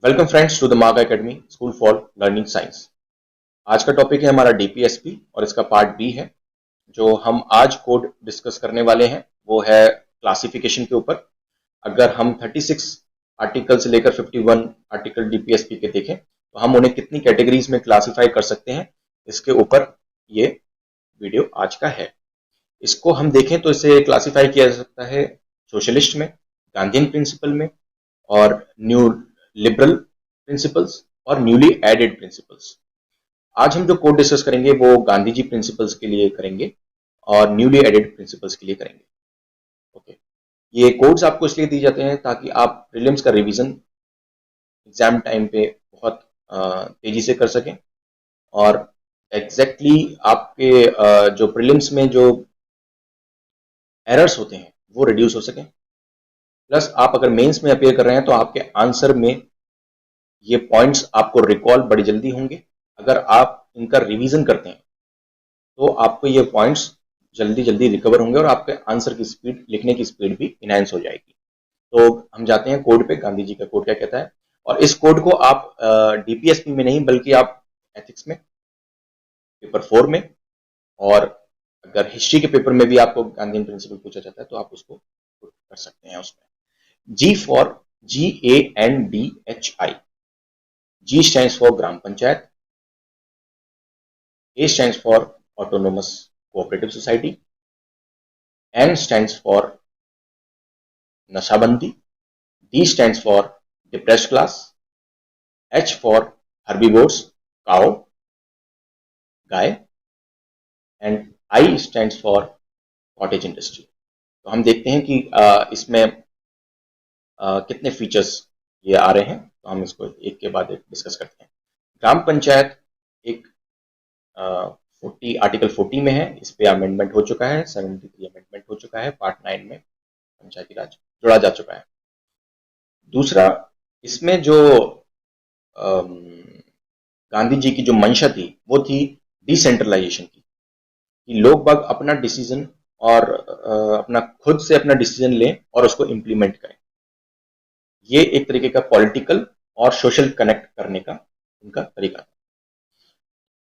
Welcome friends to the मार्ग academy school for learning science. आज का टॉपिक है हमारा डीपीएसपी और इसका पार्ट बी है। जो हम आज कोड डिस्कस करने वाले हैं वो है क्लासिफिकेशन के ऊपर। अगर हम 36 आर्टिकल से लेकर 51 आर्टिकल डीपीएसपी के देखें तो हम उन्हें कितनी कैटेगरीज में क्लासिफाई कर सकते हैं, इसके ऊपर ये वीडियो आज का है। इसको हम देखें तो इसे क्लासिफाई किया जा सकता है सोशलिस्ट में, गांधीयन प्रिंसिपल में, और न्यू लिबरल प्रिंसिपल्स और न्यूली एडेड प्रिंसिपल्स। आज हम जो कोड डिस्कस करेंगे वो गांधी जी प्रिंसिपल्स के लिए करेंगे और न्यूली एडेड प्रिंसिपल्स के लिए करेंगे। ओके, ये कोड्स आपको इसलिए दिए जाते हैं ताकि आप प्रीलिम्स का रिवीजन एग्जाम टाइम पे बहुत तेजी से कर सकें और एग्जैक्टली आपके जो प्रीलिम्स में जो एरर्स होते हैं वो रिड्यूस हो सकें। प्लस आप अगर मेंस में अपेयर कर रहे हैं तो आपके आंसर में ये पॉइंट्स आपको रिकॉल बड़ी जल्दी होंगे। अगर आप इनका रिवीजन करते हैं तो आपको ये पॉइंट्स जल्दी जल्दी रिकवर होंगे और आपके आंसर की स्पीड, लिखने की स्पीड भी इनहेंस हो जाएगी। तो हम जाते हैं कोड पे। गांधी जी का कोड क्या कहता है, और इस कोड को आप डीपीएसपी में नहीं बल्कि आप एथिक्स में, पेपर 4 में, और अगर हिस्ट्री के पेपर में भी आपको गांधीयन प्रिंसिपल पूछा जाता है तो आप उसको कर सकते हैं उसमें। G for GANDHI। G stands for gram panchayat, A stands for autonomous cooperative society, N stands for nashabandi, D stands for depressed class, H for herbivores, cow, gai, and I stands for cottage industry। तो हम देखते हैं कि इसमें कितने फीचर्स ये आ रहे हैं, तो हम इसको एक के बाद एक डिस्कस करते हैं। ग्राम पंचायत एक 40 आर्टिकल 40 में है, इस पे अमेंडमेंट हो चुका है, 73 अमेंडमेंट हो चुका है, पार्ट 9 में पंचायती राज जोड़ा जा चुका है। दूसरा, इसमें जो गांधी जी की जो मंशा थी वो थी डिसेंट्रलाइजेशन की, कि लोग बाग अपना डिसीजन और अपना खुद से अपना डिसीजन लें और उसको इम्प्लीमेंट करें। ये एक तरीके का पॉलिटिकल और सोशल कनेक्ट करने का उनका तरीका था।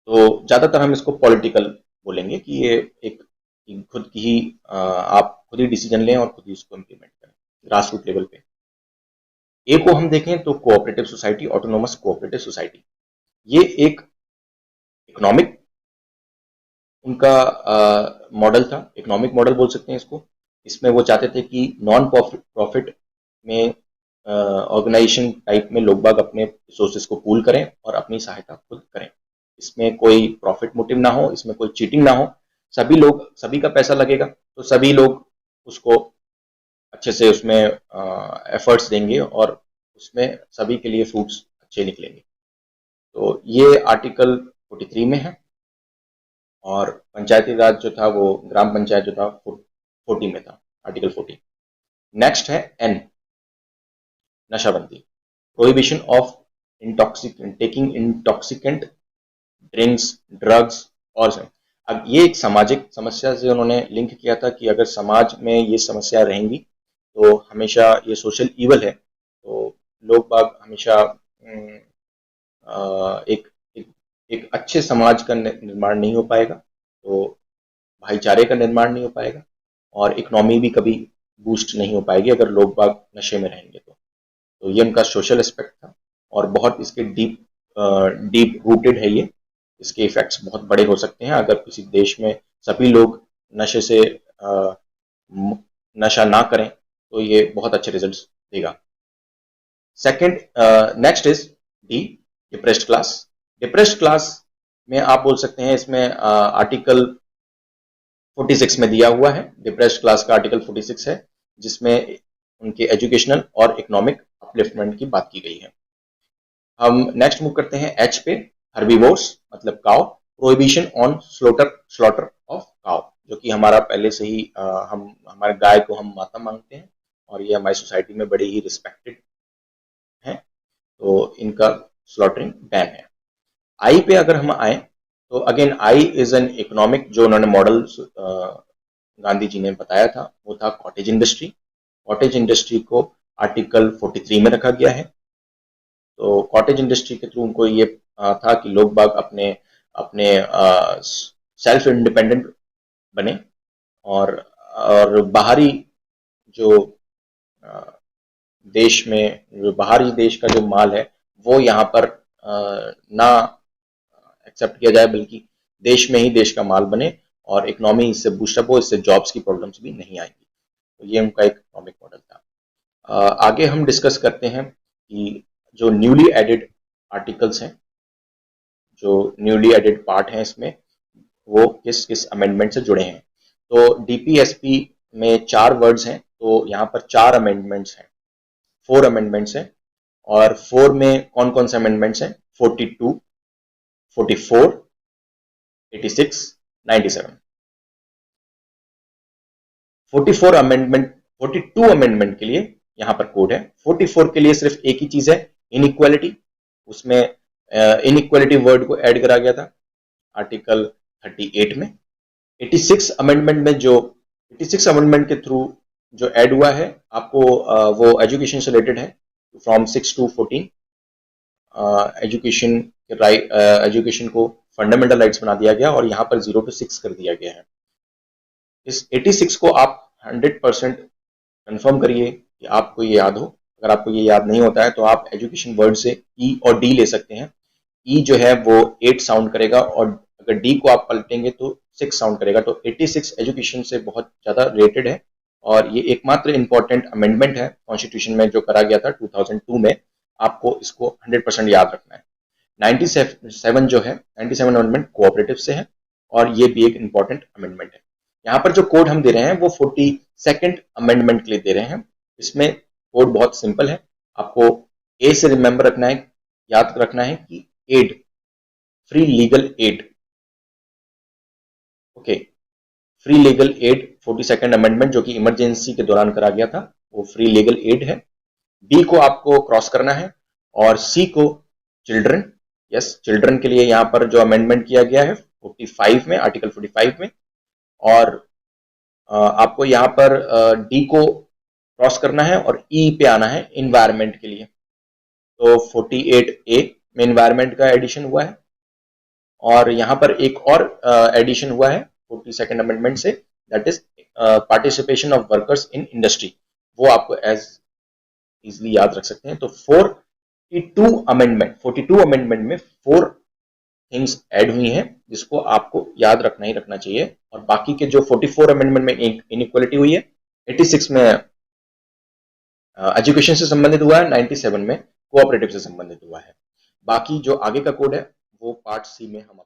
तो ज्यादातर हम इसको पॉलिटिकल बोलेंगे कि ये एक खुद की ही आप खुद ही डिसीजन लें और खुद ही उसको इम्प्लीमेंट करें ग्रास रूट लेवल पे। ए को हम देखें तो cooperative society, autonomous cooperative society, ये एक इकोनॉमिक उनका मॉडल था, इकोनॉमिक मॉडल बोल सकते हैं इसको। इसमें वो चाहते थे कि नॉन प्रॉफिट में ऑर्गेनाइजेशन टाइप में लोग बाग अपने रिसोर्सेज को पूल करें और अपनी सहायता खुद करें। इसमें कोई प्रॉफिट मोटिव ना हो, इसमें कोई चीटिंग ना हो, सभी का पैसा लगेगा तो सभी लोग उसको अच्छे से उसमें एफर्ट्स देंगे और उसमें सभी के लिए फ्रूट्स अच्छे निकलेंगे। तो ये आर्टिकल 43 में है, और पंचायती राज जो था वो ग्राम पंचायत जो था 40 में था, आर्टिकल 40। नेक्स्ट है N, nashabandi, prohibition of taking intoxicant drinks, drugs. और अब ये एक सामाजिक समस्या से उन्होंने लिंक किया था कि अगर समाज में ये समस्या रहेंगी तो हमेशा ये सोशल ईवल है, तो लोग बाग हमेशा एक, एक एक अच्छे समाज का निर्माण नहीं हो पाएगा, तो भाईचारे का निर्माण नहीं हो पाएगा और इकोनॉमी भी कभी बूस्ट नहीं हो पाएगी अगर लोग बाग नशे में रहेंगे। तो ये उनका सोशल एस्पेक्ट था और बहुत इसके डीप रूटेड है ये। इसके इफेक्ट्स बहुत बड़े हो सकते हैं अगर किसी देश में सभी लोग नशे से नशा ना करें तो ये बहुत अच्छे रिजल्ट्स देगा। Second, next is D, depressed class. Depressed class में आप बोल सकते हैं इसमें आर्टिकल 46 में दिया हुआ है, डिप्रेस्ड क्लास का आर्टिकल 46 है जिसमें उनके एजुकेशनल और इकोनॉमिक अपलिफ्टमेंट की बात की गई है। हम नेक्स्ट मूव करते हैं एच पे, हर्बीवोर्स मतलब cow, prohibition on slaughter of cow, जो कि हमारा पहले से ही हम हमारे गाय को हम माता मांगते हैं और ये हमारी सोसाइटी में बड़ी ही रिस्पेक्टेड है, तो इनका स्लॉटरिंग बैन है। आई पे अगर हम आए तो again I is an economic, जो उन्होंने मॉडल गांधी जी ने बताया था वो था कॉटेज इंडस्ट्री। कॉटेज इंडस्ट्री को आर्टिकल 43 में रखा गया है। तो कॉटेज इंडस्ट्री के थ्रू उनको ये था कि लोग बाग अपने अपने सेल्फ इंडिपेंडेंट बने, और बाहरी जो अ, देश में जो बाहरी देश का जो माल है वो यहाँ पर ना एक्सेप्ट किया जाए, बल्कि देश में ही देश का माल बने और इकोनॉमी इससे बूस्टअप हो, इससे जॉब्स की प्रॉब्लम्स भी नहीं आएंगी। तो ये उनका एक इकोनॉमिक मॉडल था। आगे हम डिस्कस करते हैं कि जो न्यूली एडेड आर्टिकल्स हैं, जो न्यूली एडेड पार्ट हैं इसमें, वो किस किस अमेंडमेंट से जुड़े हैं। तो डीपीएसपी में 4 वर्ड्स हैं, तो यहाँ पर 4 अमेंडमेंट्स हैं, 4 अमेंडमेंट्स हैं। और 4 में कौन कौन से अमेंडमेंट्स हैं? 42, 44, 86, 97। 44 अमेंडमेंट 42 अमेंडमेंट के लिए यहाँ पर कोड है। 44 के लिए सिर्फ एक ही चीज है, इनइक्वालिटी। उसमें इनइक्वालिटी वर्ड को ऐड करा गया था आर्टिकल 38 में। 86 अमेंडमेंट में जो 86 अमेंडमेंट के थ्रू जो ऐड हुआ है आपको, वो एजुकेशन से रिलेटेड है, फ्रॉम 6 टू 14। एजुकेशन के राइट, एजुकेशन को फंडामेंटल राइट्स बना दिया गया और यहाँ पर 0 टू 6 कर दिया गया है। इस 86 को आप 100% कंफर्म करिए कि आपको ये याद हो। अगर आपको ये याद नहीं होता है तो आप एजुकेशन वर्ड से ई और डी ले सकते हैं। ई जो है वो 8 साउंड करेगा और अगर डी को आप पलटेंगे तो 6 साउंड करेगा। तो 86 एजुकेशन से बहुत ज्यादा रिलेटेड है और ये एकमात्र इंपॉर्टेंट अमेंडमेंट है कॉन्स्टिट्यूशन में जो करा गया था 2002 में। आपको इसको 100% याद रखना है। 97 जो है, 97 अमेंडमेंट कोऑपरेटिव से है और ये भी एक इंपॉर्टेंट अमेंडमेंट है। यहाँ पर जो कोड हम दे रहे हैं वो 42nd अमेंडमेंट के लिए दे रहे हैं। इसमें कोड बहुत सिंपल है। आपको ए से रिमेंबर रखना है, याद रखना है कि aid, free legal aid. Okay, free legal aid 42nd amendment जो कि इमरजेंसी के दौरान करा गया था, वो फ्री लीगल एड है। बी को आपको क्रॉस करना है और सी को चिल्ड्रन। यस, चिल्ड्रन के लिए यहाँ पर जो अमेंडमेंट किया गया है 45 में, आर्टिकल 45 में। और आपको यहाँ पर डी को क्रॉस करना है और ई पे आना है इन्वायरमेंट के लिए। तो 48A में इन्वायरमेंट का एडिशन हुआ है और यहाँ पर एक और एडिशन हुआ है 42nd अमेंडमेंट से, that is participation of workers in industry. वो आपको एज इजिली याद रख सकते हैं। तो 42 अमेंडमेंट में 4 थिंग्स ऐड हुई हैं जिसको आपको याद रखना ही रखना चाहिए। और बाकी के जो 44 अमेंडमेंट में इनइक्वालिटी हुई है, 86 में एजुकेशन से संबंधित हुआ है, 97 में कोऑपरेटिव से संबंधित हुआ है। बाकी जो आगे का कोड है वो पार्ट सी में हम